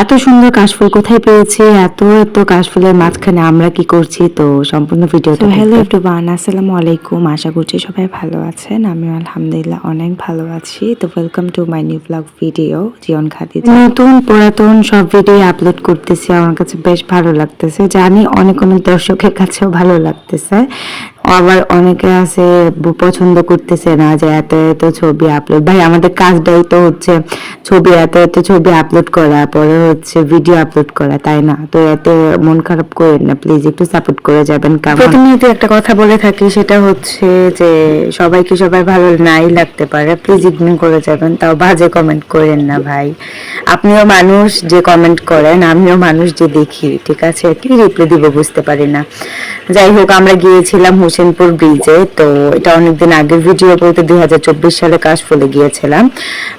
এত সুন্দর কাশফুল কোথায় পেয়েছি, এত এত কাশফুলের মাঝখানে আমরা কি করছি, তো সম্পূর্ণ ভিডিওটা। হ্যালো এভরিওয়ান, আসসালামু আলাইকুম। আশা করছি সবাই ভালো আছেন, আমিও আলহামদুলিল্লাহ অনেক ভালো আছি। তো welcome to my new blog video Jibon Khadija. নতুন পুরাতন সব ভিডিও আপলোড করতেছি, আমার কাছে বেশ ভালো লাগতেছে, জানি অনেক অনেক দর্শকের কাছেও ভালো লাগতেছে। আবার অনেকে আছে পছন্দ করতেছে না যে এত এত ছবি আপলোড। ভাই আমাদের কাজটাই তো হচ্ছে ছবি, এত এত ছবি আপলোড করা, পরে হচ্ছে ভিডিও আপলোড করা, তাই না? তো এত মন খারাপ করেন না প্লিজ, একটু সাপোর্ট করে যাবেন। প্রতিনিয়ত একটা কথা বলে থাকি, সেটা হচ্ছে যে সবাইকে সবাই ভালো নাই লাগতে পারে, প্লিজ ইগনোর করে যাবেন, তাও বাজে কমেন্ট করেন না ভাই। আপনিও মানুষ যে কমেন্ট করেন, আমিও মানুষ যে দেখি, ঠিক আছে? কি রিপ্লাই দিব বুঝতে পারি না। যাই হোক, আমরা গিয়েছিলাম হোসেনপুর ব্রিজে। তো এটা অনেকদিন আগের ভিডিও, বলতে 2024 সালে কাশফুলে গিয়েছিলাম।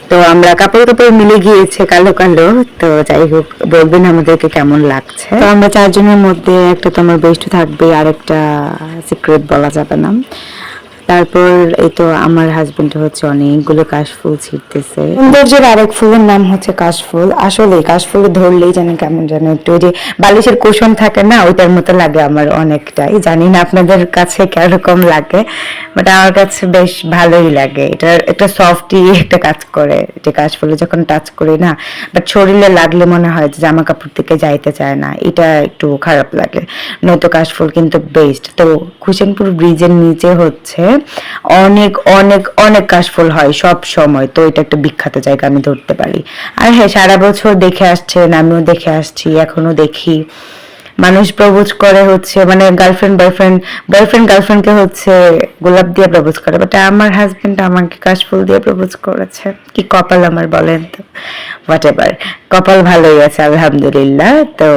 তো আমরা কাপড় কাপড় মিলে গিয়েছে, কালো কালো। তো যাই হোক, বলবেন আমাদেরকে কেমন লাগছে। তো আমরা চারজনের মধ্যে একটা তো আমার বেস্ট থাকবে, আর একটা সিক্রেট বলা যাবে না। তারপর এই তো আমার হাজবেন্ড হচ্ছে অনেকগুলো কাশফুল ছিঁড়তেছে। সৌন্দর্যের আরেক ফুলের নাম হচ্ছে কাশফুল। আসলে কাশফুল ধরলেই জানি কেমন যেন একটু, ওই যে বালিশের কুশন থাকে না, ওইটার মতো লাগে আমার অনেকটাই। জানি না আপনাদের কাছে কিরকম লাগে, বাট আমার কাছে বেশ ভালোই লাগে। এটা একটা সফটই একটা কাজ করে, এটা কাশফুলে যখন টাচ করি না, বাট শরীরে লাগলে মনে হয় যে জামা কাপড় থেকে যাইতে চায় না, এটা একটু খারাপ লাগে। নয়তো কাশফুল কিন্তু বেস্ট। তো হোসেনপুর ব্রিজের নিচে হচ্ছে অনেক অনেক অনেক কাশফুল হয় সব সময়। তো এটা একটা বিখ্যাত জায়গা আমি ধরতে পারি। আর হ্যাঁ, সারা বছর দেখে আসছেন, আমিও দেখে আসছি, এখনো দেখি। মানুষ প্রপোজ করে হচ্ছে, মানে গার্লফ্রেন্ড বয়ফ্রেন্ড, বয়ফ্রেন্ড গার্লফ্রেন্ডকে হচ্ছে গোলাপ দিয়ে প্রপোজ করে, বাট আমার হাজবেন্ড আমাকে কাশফুল দিয়ে প্রপোজ করেছে। কি কপাল আমার বলেন তো। হোয়াট এভার, কপাল ভালোই আছে আলহামদুলিল্লাহ। তো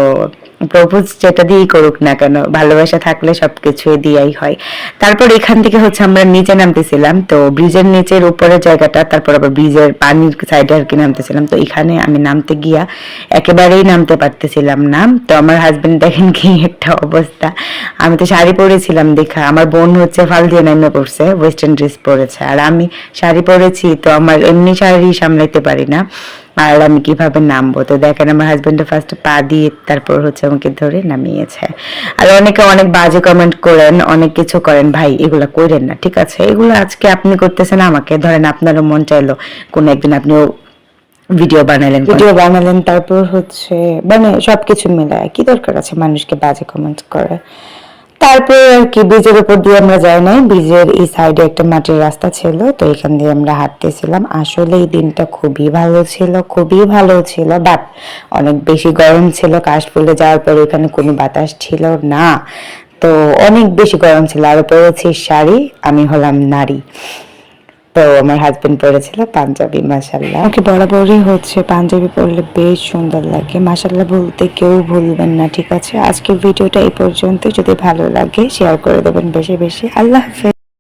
প্রপোজ যেটা দিয়েই করুক না কেন, ভালোবাসা থাকলে সবকিছুই দিয়াই হয়। তারপর এখান থেকে হচ্ছে আমরা নিচে নামতেছিলাম, তো ব্রিজের নিচের উপরের জায়গাটা, তারপর আবার ব্রিজের পানির সাইডে আর কি নামতেছিলাম। তো এখানে আমি নামতে গিয়া একেবারেই নামতে পারতেছিলাম না। তো আমার হাজবেন্ড দেখেন কি একটা অবস্থা। আমি তো শাড়ি পরেছিলাম দেখা, আমার বোন হচ্ছে ফাল দিয়ে নেমে পড়ছে, ওয়েস্টার্ন ড্রেস পরেছে, আর আমি শাড়ি পরেছি, তো আমার এমনি শাড়ি সামলাইতে পারি না, আর আমি কিভাবে নামবো। তো দেখেন আমার হাজবেন্ড ফার্স্ট পা দিয়ে তারপর হচ্ছে আমাকে ধরে নামিয়েছে। আর অনেকে অনেক বাজে কমেন্ট করেন, অনেক কিছু করেন, ভাই এগুলা করেন না, ঠিক আছে? এগুলো আজকে আপনি করতেছেন আমাকে, ধরেন আপনারও মন চাইলো কোন একদিন আপনিও ভিডিও বানালেন, তারপর হচ্ছে মানে সবকিছু মিলায় কি দরকার আছে মানুষকে বাজে কমেন্ট করে। তারপর আর কি ব্রিজের উপর দিয়ে আমরা যাই নাই, ব্রিজের এই সাইডে একটা মাটির রাস্তা ছিল, তো এখান দিয়ে আমরা হাঁটতেছিলাম। আসলে এই দিনটা খুবই ভালো ছিল, খুবই ভালো ছিল, বাট অনেক বেশি গরম ছিল। কাশফুলে যাওয়ার পর এখানে কোনো বাতাস ছিল না, তো অনেক বেশি গরম ছিল। আর পরেছি শাড়ি, আমি হলাম নারী। তো আমার হাজবেন্ড পরেছিল পাঞ্জাবি। মাশাল্লাহ, ওকে বরাবরই হচ্ছে পাঞ্জাবি পরলে বেশ সুন্দর লাগে। মাশাল্লাহ বলতে কেউ ভুলবেন না, ঠিক আছে? আজকের ভিডিওটা এই পর্যন্ত। যদি ভালো লাগে শেয়ার করে দেবেন বেশি বেশি। আল্লাহ হাফেজ।